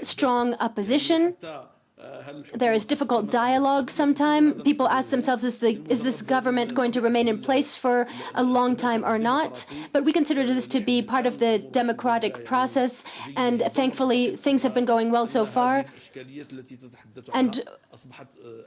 strong opposition. There is difficult dialogue sometimes. People ask themselves, is this government going to remain in place for a long time or not? But we consider this to be part of the democratic process, and thankfully things have been going well so far. And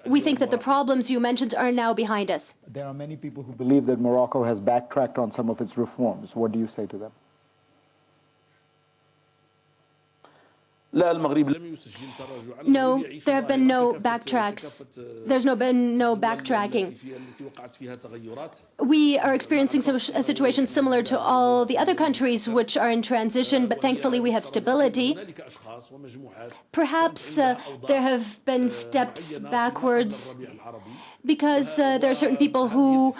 we think that the problems you mentioned are now behind us. There are many people who believe that Morocco has backtracked on some of its reforms. What do you say to them? No, there have been no backtracks. There's been no backtracking. We are experiencing a situation similar to all the other countries which are in transition, but thankfully we have stability. Perhaps there have been steps backwards because there are certain people who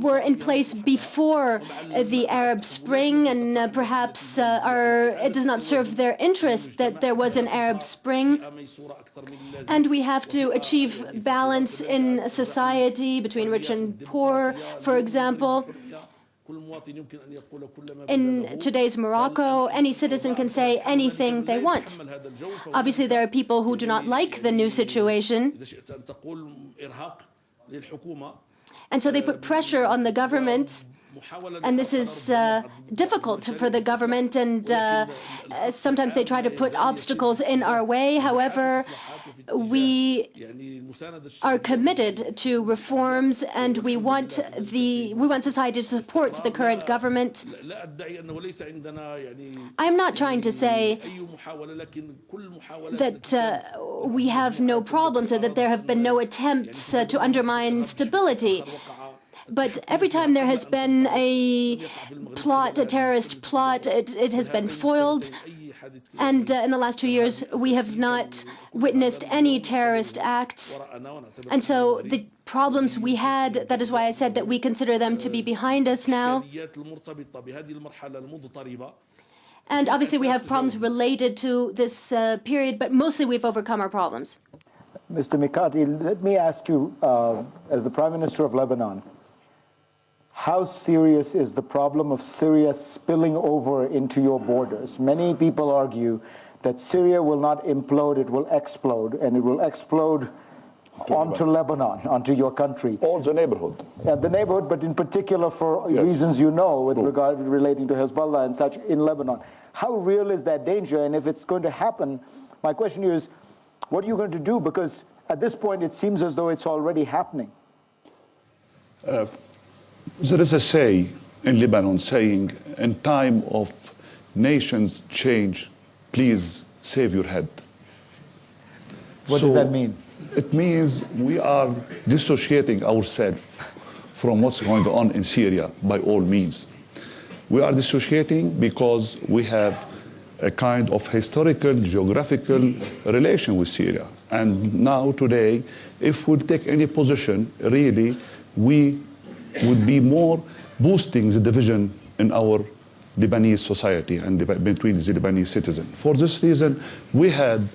were in place before the Arab Spring, and perhaps it does not serve their interest that there was an Arab Spring. And we have to achieve balance in society between rich and poor, for example. In today's Morocco, any citizen can say anything they want. Obviously, there are people who do not like the new situation, and so they put pressure on the government, and this is difficult for the government, and sometimes they try to put obstacles in our way. However, we are committed to reforms, and we want society to support the current government. I'm not trying to say that we have no problems or that there have been no attempts to undermine stability. But every time there has been a plot, a terrorist plot, it has been foiled. And in the last 2 years, we have not witnessed any terrorist acts. And so the problems we had, that is why I said that we consider them to be behind us now. And obviously we have problems related to this period, but mostly we've overcome our problems. Mr. Mikati, let me ask you, as the Prime Minister of Lebanon, how serious is the problem of Syria spilling over into your borders? Many people argue that Syria will not implode, it will explode, and it will explode onto Lebanon, onto your country. Or the neighborhood. The neighborhood, but in particular for reasons you know, with regard relating to Hezbollah and such in Lebanon. How real is that danger? And if it's going to happen, my question to you is, what are you going to do? Because at this point, it seems as though it's already happening. There is a say in Lebanon saying, in time of nations change, please save your head. What does that mean? It means we are dissociating ourselves from what's going on in Syria by all means. We are dissociating because we have a kind of historical, geographical relation with Syria. And now, today, if we take any position, really, we would be more boosting the division in our Lebanese society and between the Lebanese citizens. For this reason, we had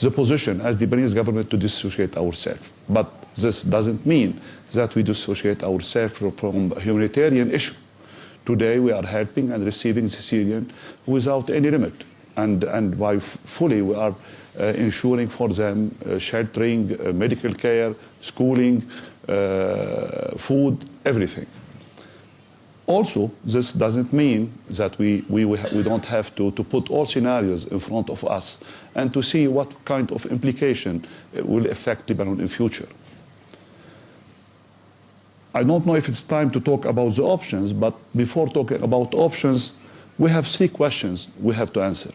the position as the Lebanese government to dissociate ourselves. But this doesn't mean that we dissociate ourselves from a humanitarian issue. Today, we are helping and receiving the Syrians without any limit. And by fully, we are ensuring for them sheltering, medical care, schooling, food, everything. Also, this doesn't mean that we don't have to put all scenarios in front of us and to see what kind of implication will affect Lebanon in future. I don't know if it's time to talk about the options, but before talking about options, we have 3 questions we have to answer.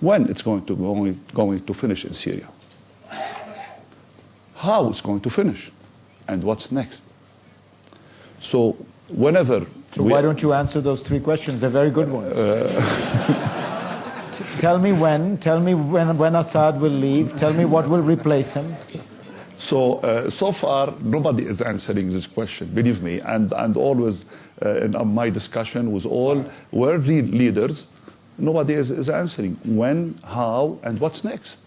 When it's going to finish in Syria? How it's going to finish? And what's next? So whenever... So why don't you answer those 3 questions? They're very good ones. Tell me when Assad will leave. Tell me what will replace him. So, so far, nobody is answering this question, believe me. And always in my discussion with all world leaders, nobody is answering when, how, and what's next.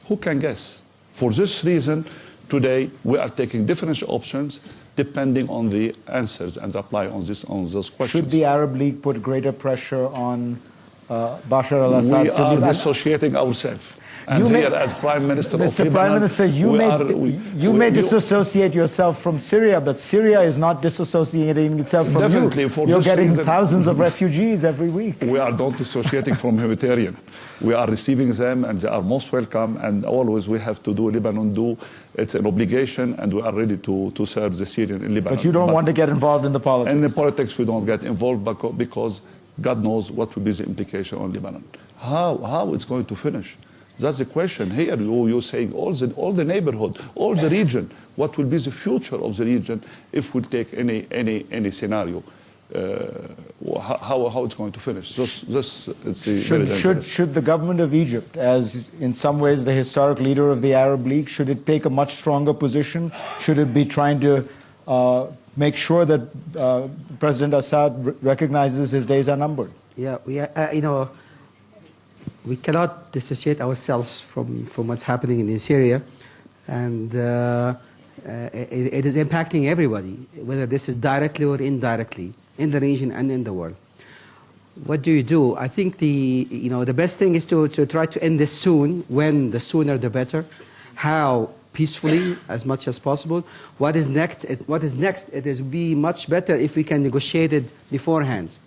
Who can guess? For this reason, today we are taking different options depending on the answers and reply on those questions. Should the Arab League put greater pressure on Bashar al-Assad We to are leave. dissociating ourselves. And You may- here, as Prime Minister Mr. of Lebanon, Prime Minister, you may disassociate yourself from Syria, but Syria is not disassociating itself from Definitely, you. for You're this getting reason- thousands of refugees every week. We are not dissociating from humanitarian. We are receiving them, and they are most welcome. And always we have to do Lebanon do. It's an obligation, and we are ready to serve the Syrian in Lebanon. But you don't want to get involved in the politics. And in politics, we don't get involved because God knows what will be the implication on Lebanon. How it's going to finish? That's the question. Here you're saying all the neighborhood, all the region. What will be the future of the region if we take any scenario? How it's going to finish? Should the government of Egypt, as in some ways the historic leader of the Arab League, should it take a much stronger position? Should it be trying to make sure that President Assad recognizes his days are numbered? Yeah, we cannot dissociate ourselves from what's happening in Syria, and it is impacting everybody, whether this is directly or indirectly, in the region and in the world. What do you do? I think the best thing is to try to end this soon. When the sooner the better. How? Peacefully, as much as possible. What is next? It will be much better if we can negotiate it beforehand.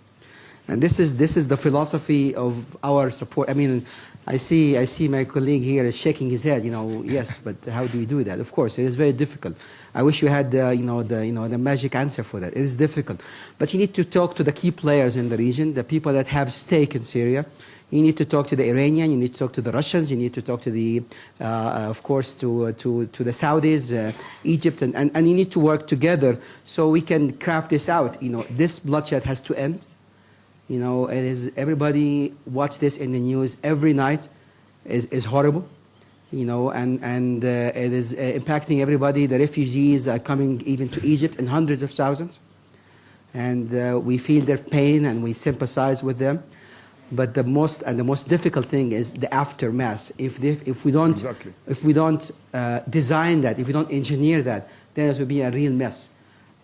And this is the philosophy of our support. I mean, I see my colleague here is shaking his head. Yes, but how do we do that? Of course, it is very difficult. I wish we had the magic answer for that. It is difficult, but you need to talk to the key players in the region, the people that have stake in Syria. You need to talk to the Iranian. You need to talk to the Russians. You need to talk to the, of course, to the Saudis, Egypt, and you need to work together so we can craft this out. This bloodshed has to end. It is, everybody watch this in the news every night is horrible, and it is impacting everybody. The refugees are coming even to Egypt in hundreds of thousands, and we feel their pain and we sympathize with them. But the most difficult thing is the aftermath. If we don't design that, if we don't engineer that, then it will be a real mess.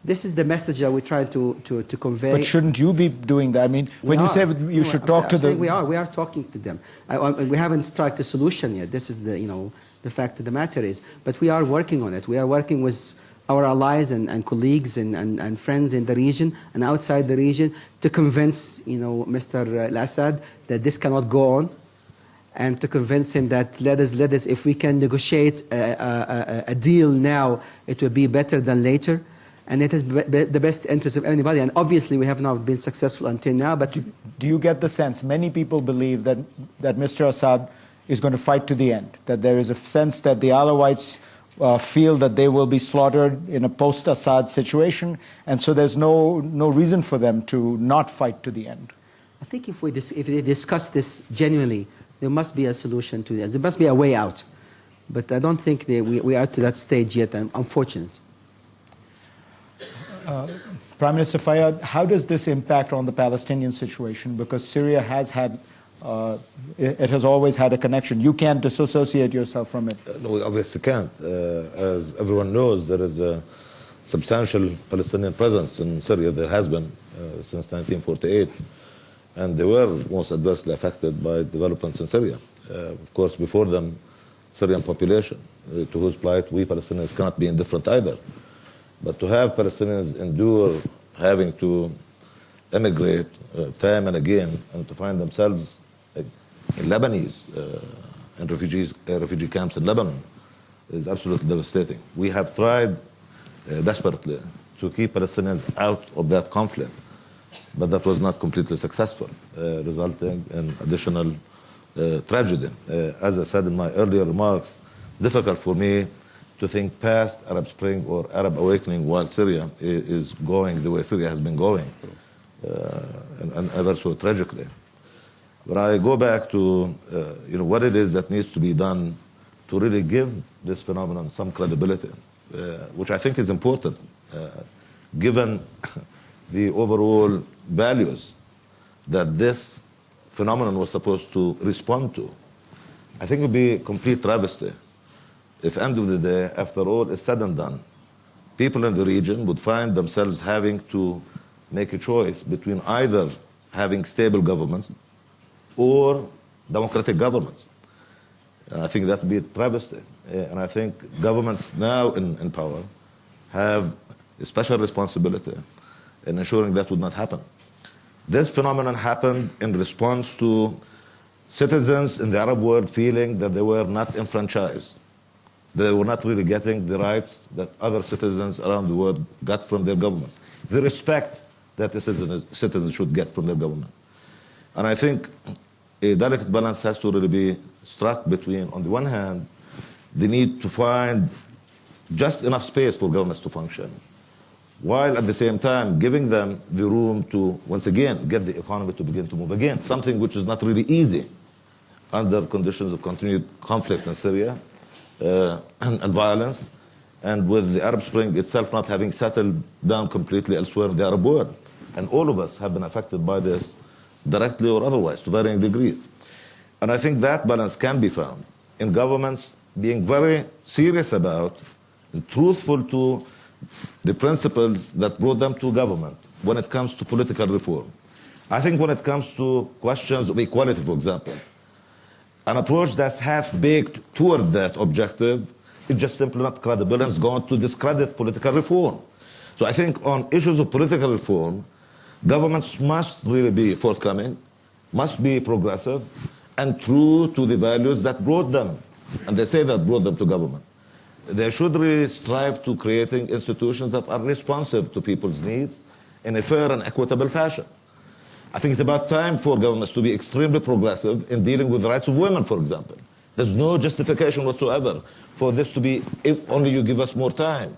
This is the message that we try to convey. But shouldn't you be doing that? I mean, when you say you should talk to them, we are talking to them. We haven't struck the solution yet. This is the fact of the matter is. But we are working on it. We are working with our allies and colleagues and friends in the region and outside the region to convince Mr. al-Assad that this cannot go on, and to convince him that let us if we can negotiate a deal now, it will be better than later. And it is the best interest of anybody. And obviously, we have not been successful until now. But do you get the sense many people believe that Mr. Assad is going to fight to the end? That there is a sense that the Alawites feel that they will be slaughtered in a post-Assad situation, and so there's no reason for them to not fight to the end. I think if they discuss this genuinely, there must be a solution to this. There must be a way out. But I don't think we are to that stage yet. I'm unfortunate. Prime Minister Fayyad, how does this impact on the Palestinian situation? Because Syria has had, it has always had a connection. You can't disassociate yourself from it. No, we obviously can't. As everyone knows, there is a substantial Palestinian presence in Syria. There has been since 1948. And they were most adversely affected by developments in Syria. Of course, before them, Syrian population, to whose plight we Palestinians cannot be indifferent either. But to have Palestinians endure having to emigrate time and again, and to find themselves in Lebanese and refugee camps in Lebanon is absolutely devastating. We have tried desperately to keep Palestinians out of that conflict, but that was not completely successful, resulting in additional tragedy. As I said in my earlier remarks, it's difficult for me to think past Arab Spring or Arab awakening while Syria is going the way Syria has been going, and ever so tragically. But I go back to what it is that needs to be done to really give this phenomenon some credibility, which I think is important, given the overall values that this phenomenon was supposed to respond to. I think it would be a complete travesty if, end of the day, after all is said and done, people in the region would find themselves having to make a choice between either having stable governments or democratic governments. And I think that would be a travesty. And I think governments now in power have a special responsibility in ensuring that would not happen. This phenomenon happened in response to citizens in the Arab world feeling that they were not enfranchised. They were not really getting the rights that other citizens around the world got from their governments. The respect that the citizens should get from their government. And I think a delicate balance has to really be struck between, on the one hand, the need to find just enough space for governments to function, while at the same time giving them the room to, once again, get the economy to begin to move again, something which is not really easy under conditions of continued conflict in Syria and violence, and with the Arab Spring itself not having settled down completely elsewhere in the Arab world. And all of us have been affected by this, directly or otherwise, to varying degrees. And I think that balance can be found in governments being very serious about and truthful to the principles that brought them to government when it comes to political reform. I think when it comes to questions of equality, for example, an approach that's half-baked toward that objective is just simply not credible and is going to discredit political reform. So I think on issues of political reform, governments must really be forthcoming, must be progressive, and true to the values that brought them, and they say that brought them to government. They should really strive to creating institutions that are responsive to people's needs in a fair and equitable fashion. I think it's about time for governments to be extremely progressive in dealing with the rights of women, for example. There's no justification whatsoever for this to be, if only you give us more time.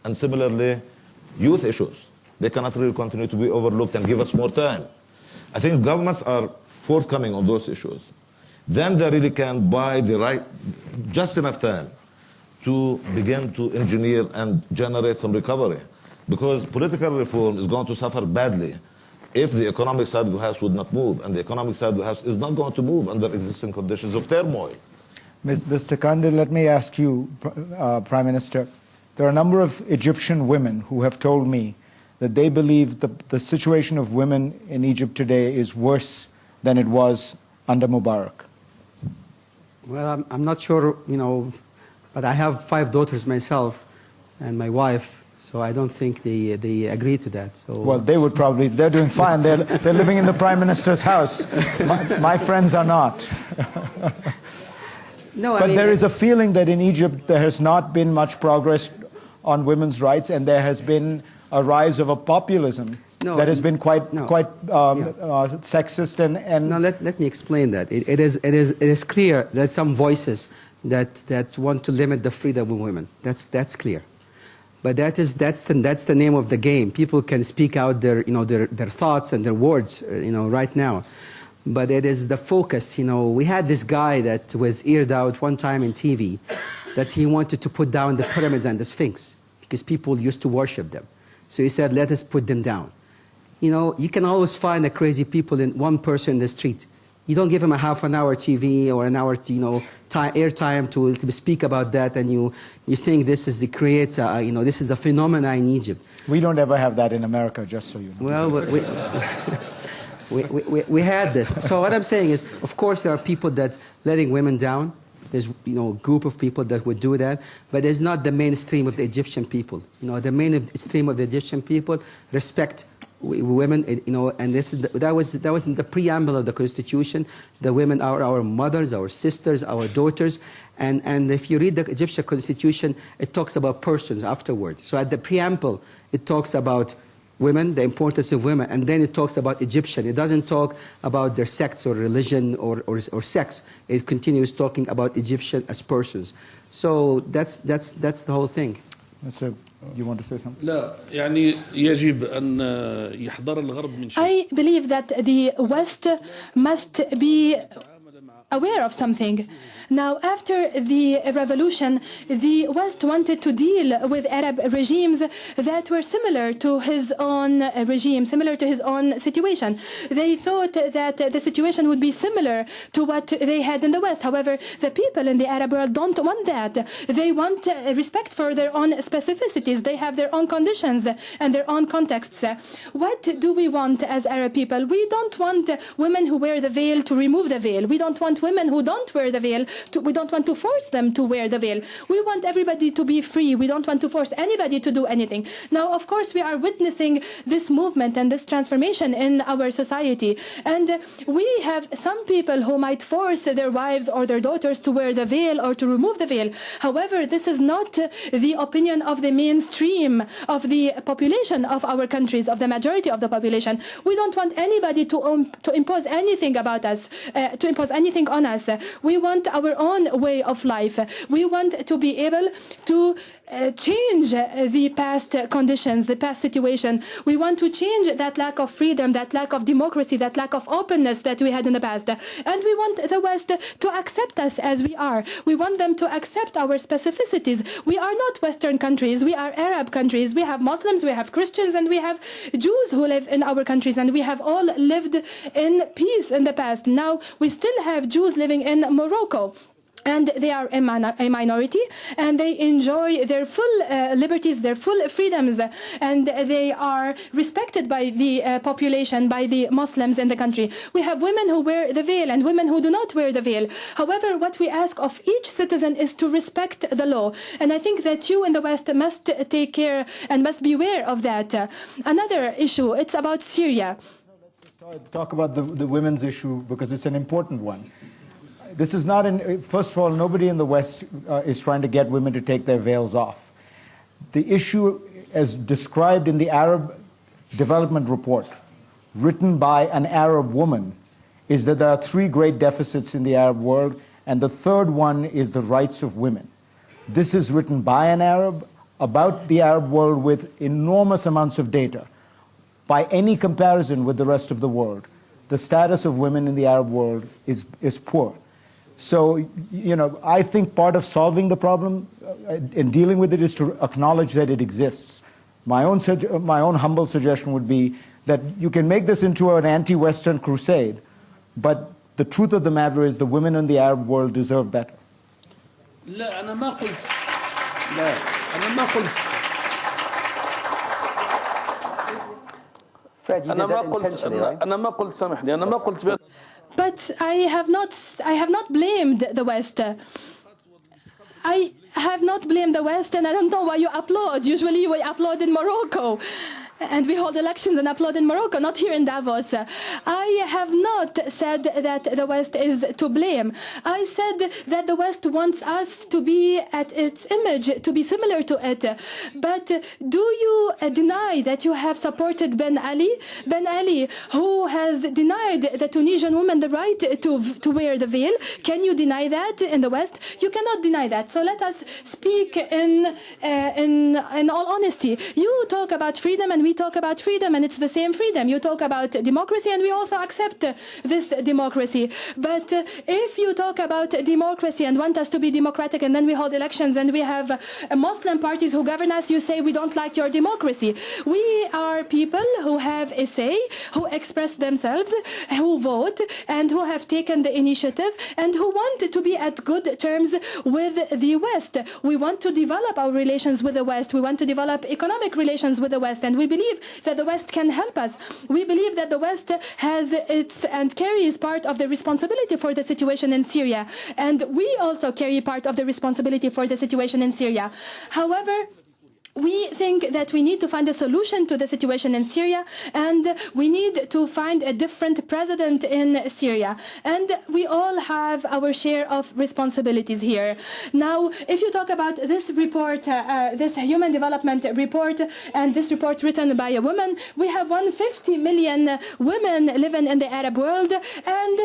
And similarly, youth issues. They cannot really continue to be overlooked and give us more time. I think governments are forthcoming on those issues. Then they really can buy the right, just enough time to begin to engineer and generate some recovery. Because political reform is going to suffer badly if the economic side of the house would not move, and the economic side of the house is not going to move under existing conditions of turmoil. Mr. Kandil, let me ask you, Prime Minister, there are a number of Egyptian women who have told me that they believe the situation of women in Egypt today is worse than it was under Mubarak. Well, I'm not sure, but I have 5 daughters myself and my wife, so I don't think they agree to that. So. Well, they're doing fine. They're living in the Prime Minister's house. My friends are not. No, but there is a feeling that in Egypt there has not been much progress on women's rights, and there has been a rise of a populism that has been quite sexist and. No, let me explain that. It is clear that some voices that want to limit the freedom of women. That's clear. But that's the name of the game. People can speak out their thoughts and their words right now. But it is the focus. We had this guy that was aired out one time in TV that he wanted to put down the pyramids and the Sphinx because people used to worship them. So he said, let us put them down. You can always find the crazy people in one person in the street. You don't give him a half an hour TV or an hour, airtime to speak about that, and you think this is this is a phenomena in Egypt. We don't ever have that in America, just so you know. Well, we had this. So what I'm saying is, of course, there are people that letting women down. There's a group of people that would do that, but it's not the mainstream of the Egyptian people. The mainstream of the Egyptian people respect women, and that was in the preamble of the Constitution. The women are our mothers, our sisters, our daughters, and if you read the Egyptian Constitution, it talks about persons afterward. So at the preamble, it talks about women, the importance of women, and then it talks about Egyptian. It doesn't talk about their sex or religion or sex. It continues talking about Egyptian as persons. So that's the whole thing. Mr. Do you want to say something? I believe that the West must be aware of something. Now, after the revolution, the West wanted to deal with Arab regimes that were similar to his own regime, similar to his own situation. They thought that the situation would be similar to what they had in the West. However, the people in the Arab world don't want that. They want respect for their own specificities. They have their own conditions and their own contexts. What do we want as Arab people? We don't want women who wear the veil to remove the veil. We don't want women who don't wear the veil. We don't want to force them to wear the veil. We want everybody to be free. We don't want to force anybody to do anything. Now, of course, we are witnessing this movement and this transformation in our society. And we have some people who might force their wives or their daughters to wear the veil or to remove the veil. However, this is not the opinion of the mainstream of the population of our countries, of the majority of the population. We don't want anybody to impose anything about us, to impose anything on us. We want our own way of life. We want to be able to change the past conditions, the past situation. We want to change that lack of freedom, that lack of democracy, that lack of openness that we had in the past. And we want the West to accept us as we are. We want them to accept our specificities. We are not Western countries. We are Arab countries. We have Muslims, we have Christians, and we have Jews who live in our countries. And we have all lived in peace in the past. Now, we still have Jews living in Morocco. And they are a minority, and they enjoy their full liberties, their full freedoms, and they are respected by the population, by the Muslims in the country. We have women who wear the veil and women who do not wear the veil. However, what we ask of each citizen is to respect the law. And I think that you in the West must take care and must be aware of that. Another issue, it's about Syria. Let's talk about the women's issue because it's an important one. This is not, first of all, nobody in the West is trying to get women to take their veils off. The issue, as described in the Arab Development Report, written by an Arab woman, is that there are three great deficits in the Arab world, and the third one is the rights of women. This is written by an Arab about the Arab world with enormous amounts of data. By any comparison with the rest of the world, the status of women in the Arab world is poor. So, you know, I think part of solving the problem and dealing with it is to acknowledge that it exists. My own humble suggestion would be that you can make this into an anti-Western crusade, but the truth of the matter is the women in the Arab world deserve better. لا أنا ما قلت Fred, you did that intentionally, right? أنا ما قلت سامحني أنا ما قلت But I have not blamed the West. I have not blamed the West, and I don't know why you applaud. Usually we applaud in Morocco. And we hold elections and applaud in Morocco, not here in Davos. I have not said that the West is to blame. I said that the West wants us to be at its image, to be similar to it. But do you deny that you have supported Ben Ali? Ben Ali, who has denied the Tunisian woman the right to wear the veil. Can you deny that in the West? You cannot deny that. So let us speak in all honesty. You talk about freedom and we talk about freedom, and it's the same freedom. You talk about democracy, and we also accept this democracy. But if you talk about democracy and want us to be democratic, and then we hold elections and we have Muslim parties who govern us, you say we don't like your democracy. We are people who have a say, who express themselves, who vote, and who have taken the initiative, and who want to be at good terms with the West. We want to develop our relations with the West. We want to develop economic relations with the West, and we believe that the West can help us. We believe that the West has and carries part of the responsibility for the situation in Syria, and we also carry part of the responsibility for the situation in Syria. However, we think that we need to find a solution to the situation in Syria, and we need to find a different president in Syria. And we all have our share of responsibilities here. Now, if you talk about this report, this Human Development Report, and this report written by a woman, we have 150 million women living in the Arab world, and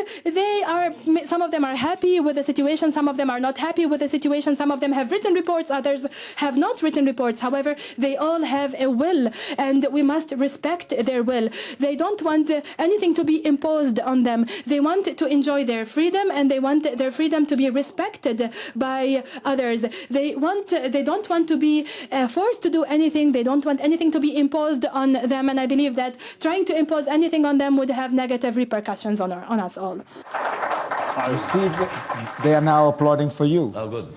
some of them are happy with the situation, some of them are not happy with the situation, some of them have written reports, others have not written reports. However, However, they all have a will, and we must respect their will. They don't want anything to be imposed on them. They want to enjoy their freedom, and they want their freedom to be respected by others. They don't want to be forced to do anything. They don't want anything to be imposed on them, and I believe that trying to impose anything on them would have negative repercussions on us all. You see, they are now applauding for you. Oh, good.